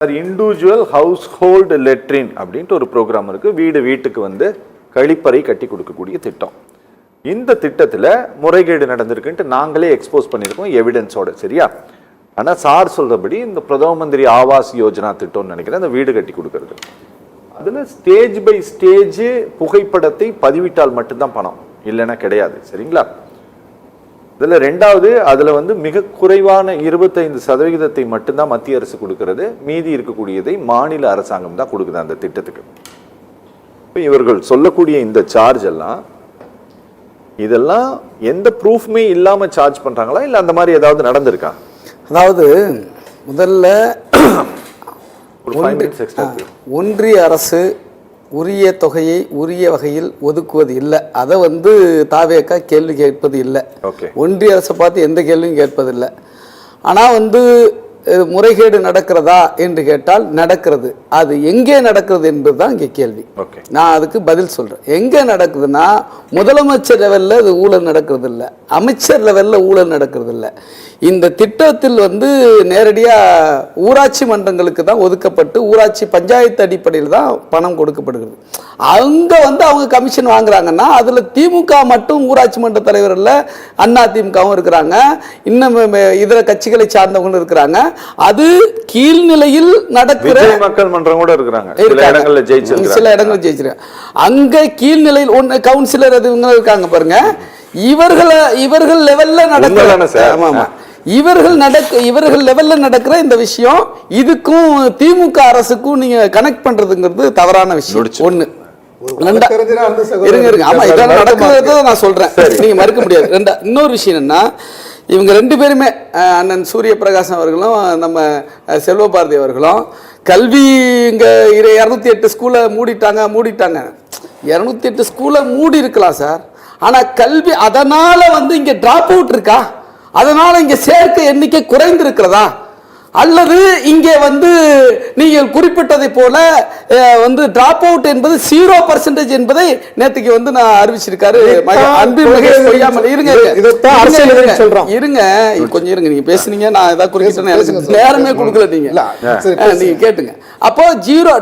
Individual house hold latrine அப்படின்ட்டு ஒரு program இருக்குது. வீட்டுக்கு வந்து கழிப்பறை கட்டி கொடுக்கக்கூடிய திட்டம். இந்த திட்டத்தில் முறைகேடு நடந்திருக்குன்ட்டு நாங்களே எக்ஸ்போஸ் பண்ணியிருக்கோம் எவிடன்ஸோட. சரியா? ஆனால் சார் சொல்கிறபடி இந்த பிரதம மந்திரி ஆவாஸ் யோஜனா திட்டம்னு நினைக்கிறேன், அந்த வீடு கட்டி கொடுக்கறது. அதில் ஸ்டேஜ் பை ஸ்டேஜ் புகைப்படத்தை பதிவிட்டால் மட்டும்தான் பணம், இல்லைன்னா கிடையாது. சரிங்களா? இதில் ரெண்டாவது, அதில் வந்து மிக குறைவான 25% மட்டும்தான் மத்திய அரசு கொடுக்கறது, மீதி இருக்கக்கூடியதை மாநில அரசாங்கம் தான் கொடுக்குது அந்த திட்டத்துக்கு. இப்போ இவர்கள் சொல்லக்கூடிய இந்த சார்ஜ் எல்லாம், இதெல்லாம் எந்த ப்ரூஃப்மே இல்லாமல் சார்ஜ் பண்ணுறாங்களா, இல்லை அந்த மாதிரி ஏதாவது நடந்திருக்கா? அதாவது முதல்ல ஒன்றிய அரசு உரிய தொகையை உரிய வகையில் ஒதுக்குவது இல்லை. அதை வந்து தாவேக்கா கேள்வி கேட்பது இல்லை. ஒன்றிய அரசை பார்த்து எந்த கேள்வியும் கேட்பதில்லை. ஆனால் வந்து முறைகேடு நடக்கிறதா என்று கேட்டால் நடக்கிறது. அது எங்கே நடக்கிறது என்பது தான் இங்கே கேள்வி. நான் அதுக்கு பதில் சொல்கிறேன். எங்கே நடக்குதுன்னா, முதலமைச்சர் லெவலில் இது ஊழல் நடக்கிறது இல்லை, அமைச்சர் லெவலில் ஊழல் நடக்கிறது இல்லை. இந்த திட்டத்தில் வந்து நேரடியாக ஊராட்சி மன்றங்களுக்கு தான் ஒதுக்கப்பட்டு ஊராட்சி பஞ்சாயத்து அடிப்படையில் தான் பணம் கொடுக்கப்படுகிறது. அங்கே வந்து அவங்க கமிஷன் வாங்குறாங்கன்னா, அதில் திமுக மட்டும் ஊராட்சி மன்ற தலைவர் இல்லை, அண்ணா திமுகவும் இருக்கிறாங்க, இன்னும் இதர கட்சிகளை சார்ந்தவங்களும் இருக்கிறாங்க. அது கீழ்நிலையில் நடக்கிற மக்கள் மன்றம் கூட இருக்கிறாங்க, சில இடங்களில் ஜெயிச்சிருக்காங்க. அங்கே கீழ்நிலையில் ஒன்று கவுன்சிலர் அது இவங்க இருக்காங்க பாருங்க. இவர்கள் லெவல்ல நடக்கிற இவர்கள் லெவல்ல நடக்கிற இந்த விஷயம் இதுக்கும் திமுக அரசுக்கும் நீங்க கனெக்ட் பண்றதுங்கிறது தவறான விஷயம். ஒண்ணு ஆமா, இதான் நடக்கிறது நான் சொல்றேன், நீங்க மறுக்க முடியாது. இன்னொரு விஷயம் என்னன்னா, இவங்க ரெண்டு பேருமே அண்ணன் சூரிய பிரகாசம் அவர்களும் நம்ம செல்வ பாரதி அவர்களும் கல்வி இங்க 208 ஸ்கூலை மூடிட்டாங்க. 208 ஸ்கூலை மூடி இருக்கலாம் சார், ஆனா கல்வி அதனால வந்து இங்க டிராப் அவுட் இருக்கா, அதனால இங்க சேர்க்கை எண்ணிக்கை குறைந்து இருக்கிறதா, அல்லது இங்கே வந்து நீங்கள் குறிப்பிட்டதை போல வந்து டிராப் அவுட் என்பது 0% என்பதை நேற்றுக்கு வந்து நான் அறிவிச்சிருக்காரு அன்பில் மகேஷ் பொய்யாமல். இருங்க கொஞ்சம் இருங்க, நீங்க பேசுனீங்க, நான் ஏதாவது குறிப்பிட்டேன், நேரமே கொடுக்கல, நீங்க கேட்டுங்க. அப்போ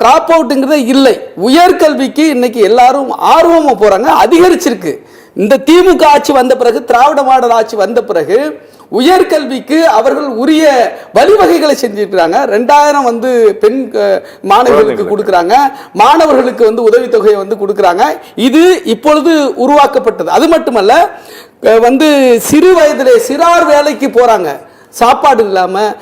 டிராப் அவுட்ங்கிறதே இல்லை. உயர்கல்விக்கு இன்னைக்கு எல்லாரும் ஆர்வமா போறாங்க, அதிகரிச்சிருக்கு. இந்த திமுக ஆட்சி வந்த பிறகு, திராவிட மாடல் ஆட்சி வந்த பிறகு உயர்கல்விக்கு அவர்கள் உரிய வழிவகைகளை செஞ்சிருக்கிறாங்க. 2000 வந்து பெண் மாணவர்களுக்கு கொடுக்குறாங்க, மாணவர்களுக்கு வந்து உதவித்தொகையை வந்து கொடுக்குறாங்க. இது இப்பொழுது உருவாக்கப்பட்டது. அது மட்டுமல்ல, வந்து சிறு வயதிலே சிறார் வேலைக்கு போறாங்க, சாப்பாடு இல்லாமல்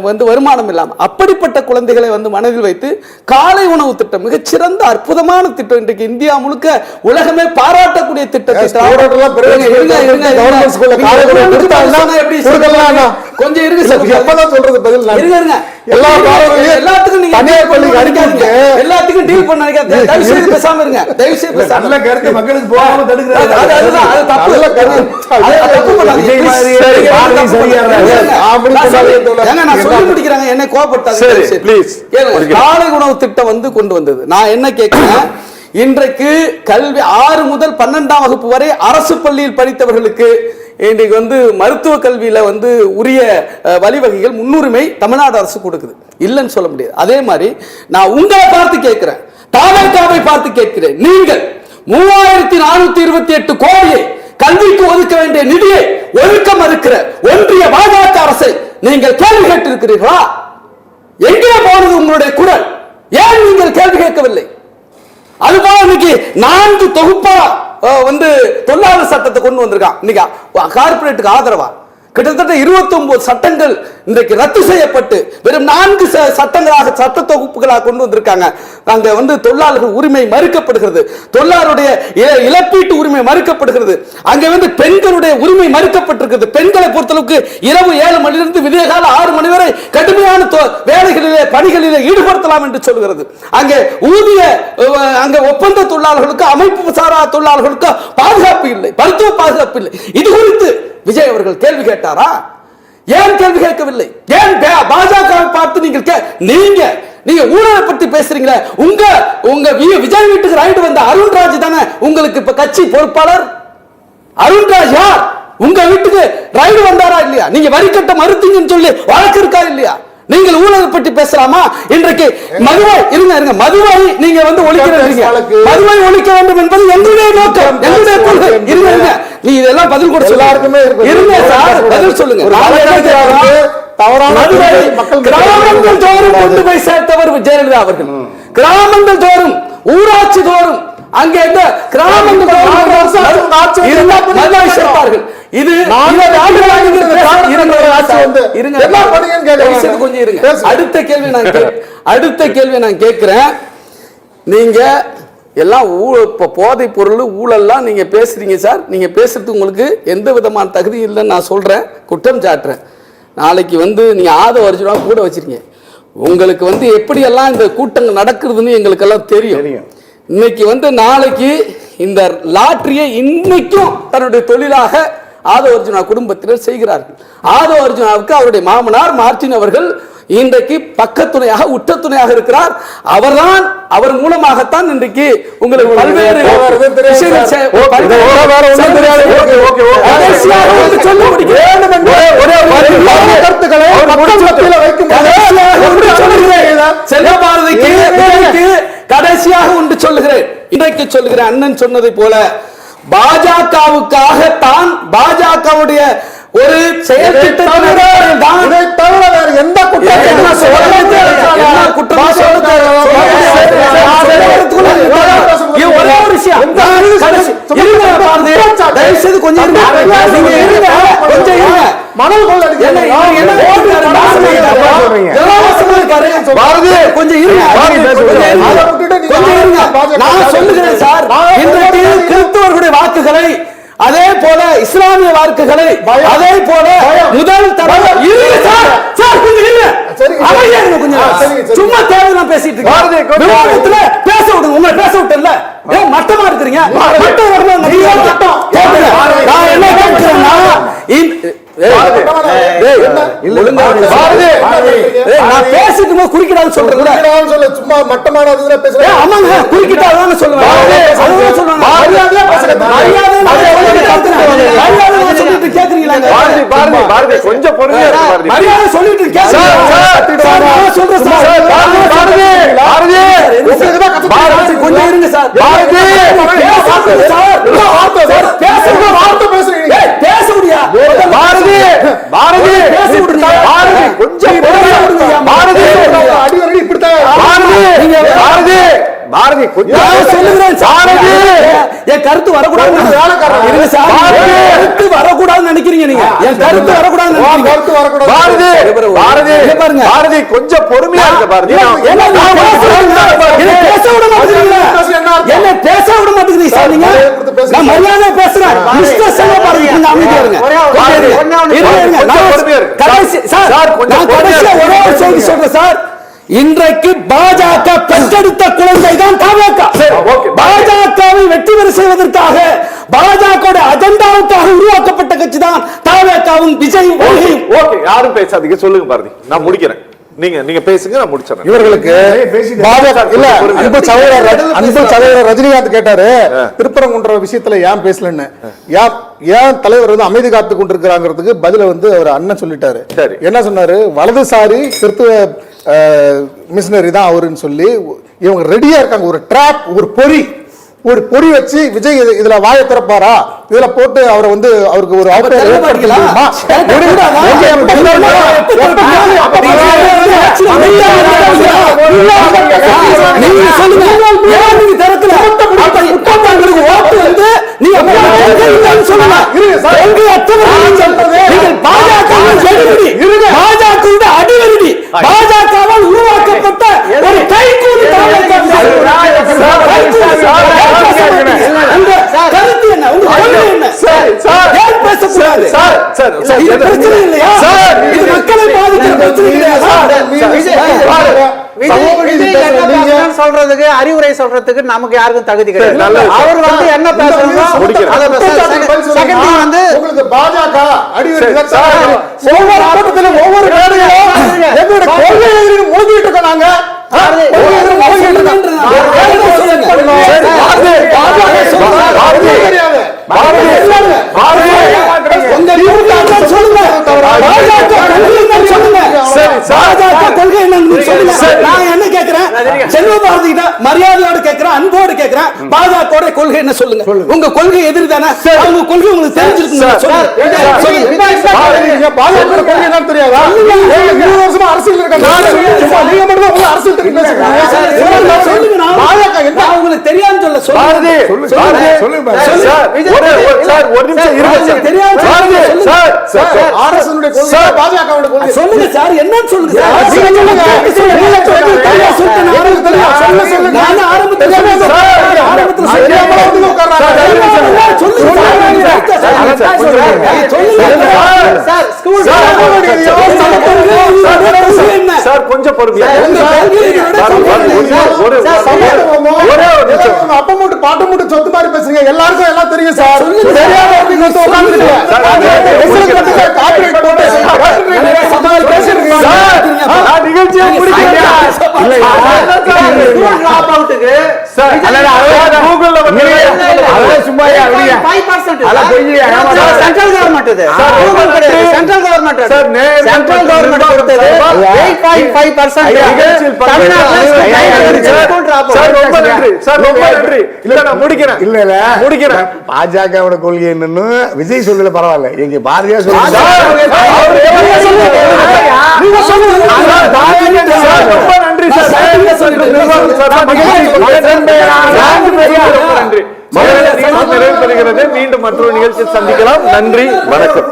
வந்து வருமானம் இல்லாமல். அப்படிப்பட்ட குழந்தைகளை வந்து மனதில் வைத்து காலை உணவு திட்டம், மிகச்சிறந்த அற்புதமான திட்டம், இன்றைக்கு இந்தியா முழுக்க உலகமே பாராட்டக்கூடிய திட்டத்தை கொஞ்சம் இருக்கு எல்லாத்துக்கும் டீல் பண்ண பேசாம இருங்க. காலை உணவு திட்டம் வந்து கொண்டு வந்தது. நான் என்ன கேட்கிறேன், இன்றைக்கு கல்வி 6 முதல் 12ஆம் வகுப்பு வரை அரசு பள்ளியில் படித்தவர்களுக்கு இன்றைக்கு வந்து மருத்துவ கல்வியில வந்து உரிய வழிவகைகள் முன்னுரிமை தமிழ்நாடு அரசு கொடுக்குது, இல்லைன்னு சொல்ல முடியாது. அதே மாதிரி நான் உங்களை பார்த்து கேட்கிறேன், தாவேக்காவை பார்த்து கேட்கிறேன், நீங்கள் 3428 கோடியை கல்விக்கு ஒதுக்க வேண்டிய நிதியை ஒதுக்க மறுக்கிற ஒன்றிய பாஜக அரசை நீங்கள் கேள்வி கேட்டிருக்கிறீர்களா? எங்கே போனது உங்களுடைய குரல்? ஏன் நீங்கள் கேள்வி கேட்கவில்லை? அதுபோல இன்னைக்கு 4 தொகுப்பா வந்து தொழிலாளர் சட்டத்தை கொண்டு வந்திருக்கான். இன்னைக்கு கார்பரேட்டுக்கு ஆதரவா கிட்டத்தட்ட 29 சட்டங்கள் இன்றைக்கு ரத்து செய்யப்பட்டு வெறும் 4 சட்டங்களாக சட்ட தொகுப்புகளாக கொண்டு வந்திருக்காங்க. அங்க வந்து தொழிலாளர்கள் உரிமை மறுக்கப்படுகிறது, தொழிலாளருடைய இழப்பீட்டு உரிமை மறுக்கப்படுகிறது, அங்க வந்து பெண்களுடைய உரிமை மறுக்கப்பட்டிருக்கிறது. பெண்களை பொறுத்தளவுக்கு இரவு 7 மணிலிருந்து விடியகால 6 மணி வரை கடுமையான வேலைகளிலே பணிகளிலே ஈடுபடுத்தலாம் என்று சொல்கிறது. அங்கே அங்க ஒப்பந்த தொழிலாளர்களுக்கு, அமைப்பு சாரா தொழிலாளர்களுக்கு பாதுகாப்பு இல்லை, மருத்துவ பாதுகாப்பு இல்லை. இது குறித்து விஜய் அவர்கள் கேள்வி கேட்டாரா? ஏன் கேள்வி கேட்கவில்லை? ஏன் பாஜகவை பார்த்து நீங்க ஊழலை பற்றி பேசுறீங்களே? உங்க விஜய் வீட்டுக்கு ரைடு வந்த அருண்ராஜ் தானே உங்களுக்கு இப்ப கட்சி பொறுப்பாளர்? அருண்ராஜ் யார்? உங்க வீட்டுக்கு ரைடு வந்தாரா இல்லையா? நீங்க வரி கட்ட மறுத்தீங்கன்னு சொல்லி வழக்கு இருக்கா இல்லையா? நீங்கள் ஊழல் பற்றி பேசலாமா? இன்றைக்கு மதுவை இருங்க மதுவை நீங்க வந்து ஒழிக்கிறீங்க. மதுவை ஒழிக்க வேண்டும் என்பது எங்களுடைய நோக்கம், எங்களுடைய கொள்கை. இருங்க நீ இதெல்லாம் பதில் கூட எல்லாருக்குமே இருங்க சார், பதில் சொல்லுங்க. கிராமங்கள் தோறும் கொண்டு போய் சேர்த்தவர் ஜெயலலிதா அவர்கள். கிராமங்கள் தோறும், ஊராட்சி தோறும், அங்கே இந்த கிராமங்கள் சேர்ப்பார்கள். இது அடுத்த கேள்வி நான் கேட்கிறேன். நீங்க எல்லாம் போதை பொருள் ஊழல்லாம் நீங்க பேசுறீங்க சார். நீங்க பேசுறதுக்கு உங்களுக்கு எந்த விதமான தகுதி இல்லைன்னு நான் சொல்றேன், குற்றம் சாட்டுறேன். நாளைக்கு வந்து நீங்க ஆதரவு அர்ஜுனா கூட வச்சிருக்கீங்க. உங்களுக்கு வந்து எப்படியெல்லாம் இந்த கூட்டங்கள் நடக்குதுன்னு எங்களுக்கு எல்லாம் தெரியும். இன்னைக்கு வந்து நாளைக்கு இந்த லாட்டரியை இன்னைக்கும் தன்னுடைய தொழிலாக ஆதவ அர்ஜுனா குடும்பத்தினர் செய்கிறார்கள். ஆதவ அர்ஜுனாவுக்கு அவருடைய மாமனார் மார்டின் அவர்கள் இன்றைக்கு பக்கத்துணையாக உற்றத்துணையாக இருக்கிறார். அவர்தான், அவர் மூலமாகத்தான் இன்றைக்கு உங்களுக்கு பல்வேறு கடைசியாக ஒன்று சொல்லுகிறேன். இன்றைக்கு சொல்லுகிறேன், அண்ணன் சொன்னதை போல பாஜகவுக்காகத்தான், பாஜகவுடைய ஒரு செயல் திட்டத்தின் தவிர வேற எந்த ஒரே ஒரு விஷயம் கொஞ்சம் நான் சொல்லுகிறேன் சார், இன்றைக்கு கிறிஸ்தவர்களுடைய வாக்குகளை, அதே போல இஸ்லாமிய வாக்குகளை, அதே போல முதல் தடவை சும்மா தேவை பேசிட்டு இருக்கேன். பேச விடுங்க, உங்களை பேச விட்டல மட்டமா இருக்கிறீங்க. நான் என்ன கேட்கிறேன்னா, பேசிட்டு குறுக்கிடாது சொல்றேன். சும்மா மட்டமான ஆமாங்க, குறுக்கிட்டாதான் சொல்லுவேன். கொஞ்சம் மரியாதை சொல்லிட்டு கொஞ்சம் இருங்க சார். பேச முடியாது என் கருத்து வரக்கூடாது நினைக்கிறீங்க. நீங்க என் கருத்து வரக்கூடாது, கொஞ்சம் பொறுமையா இருக்க பாரதி. என்ன பேச விட மாட்டேங்கிறீங்க. மரியாதை பேசுறேன். இன்றைக்கு பாஜக பெற்றெடுத்த குழந்தை தான் பாஜக. பாஜகவை வெற்றி பெற செய்வதற்காக, பாஜக அஜெண்டாவுக்காக உருவாக்கப்பட்ட கட்சி தான் தாவேகாவும் விஜய். யாரும் பேசாதீங்க, சொல்லுங்க பாரதி, நான் முடிக்கிறேன். நீங்க பேசுங்க, நான் முடிச்சறேன். இவர்களுக்கு இல்ல, அன்பு சகோதரர் ரஜினிகாந்த் கேட்டாரு திருப்பரங்குன்ற விஷயத்துல ஏன் பேசலன்னு. ஏன் தலைவர் வந்து அமைதி காத்து கொண்டிருக்கிறாங்கிறதுக்கு பதில வந்து அவர் அண்ணன் சொல்லிட்டாரு. என்ன சொன்னாரு, வலதுசாரி கிறிஸ்துவ மிஷினரி தான் அவருன்னு சொல்லி இவங்க ரெடியா இருக்காங்க. ஒரு ட்ராப், ஒரு பொறி வச்சு விஜய் இதுல வாயை திறப்பாரா, இதுல போட்டு அவரை வந்து அவருக்கு ஒரு பாஜகவால் உருவாக்கப்பட்ட ஒரு கைகூலி சொல்றதுக்கு, அறிவுரை சொல்றதுக்கு நமக்கு யாருக்கும் தகுதி கிடையாது. அவர் வந்து என்ன பேசணும், பாஜக ஒவ்வொரு கூட்டத்திலும் ஒவ்வொரு மூழ்கிட்டு இருக்காங்க. சொல்லுங்க பாஜக கொள்கை என்னன்னு சொல்லுங்க. நான் என்ன கேக்குறேன், செல்வ பாரதி கிட்ட மரியாதையோட கேக்குறேன், அன்போடு கேக்குறேன், பாஜக கொள்கை என்ன சொல்லுங்க. உங்க கொள்கை எதிரி தானே, அவங்க கொள்கை உங்களுக்கு தெரிஞ்சிருக்குங்க. பாஜக கொள்கை என்னன்னு தெரியாதா? 20 வருஷமா அரசியல் இருக்காங்க. நீங்க மட்டும் தான் அரசியல் தெரியும். சொல்லுங்க, நான் உங்களுக்கு தெரியாதுன்னு சொல்ல பாரதி, சொல்லுங்க சார் ஒரு நிமிஷம் இருங்க சார். தெரியாது ஆர்எஸ்எஸ் கொள்கை பாஜகவோட கொள்கை சொல்லுங்க சார், என்னன்னு சொல்லுங்க சார். சார் கொஞ்சம் பொறுமையா அப்ப மட்டும் பாட்டு மட்டும் சொத்து மாதிரி பேசுறீங்க. எல்லாருக்கும் எல்லாம் தெரியும் சார். தெரியாம நீங்க வந்து உட்கார்ந்துட்டீங்க. கார்ப்பரேட் போட்டு சமாளி பேசுறீங்க சார். நான் நிகழ்ச்சியை முடிக்கிறேன். இல்ல டிராப் அவுட்டுக்கு சார் அல்ல கூகுள்ல வந்து அத சும்மா அப்படியே 5% அத போய் சென்ட்ரல் கவர்மெண்ட் இது கூகுள் கிடையாது, central government sir central government கொடுத்தது 8.5%. சார் ரொம்ப நன்றி சார், ரொம்ப நன்றி. இல்ல நான் முடிக்கிறேன். முடிக்கிறேன். பாஜகவோட கொள்கை என்னன்னு விஜய் சொல்லல பரவாயில்ல, எங்க பாரதியா சொல்லுங்க. ரொம்ப நன்றி சார். நன்றி. மீண்டும் மற்றொரு நிகழ்ச்சியில் சந்திக்கலாம். நன்றி, வணக்கம்.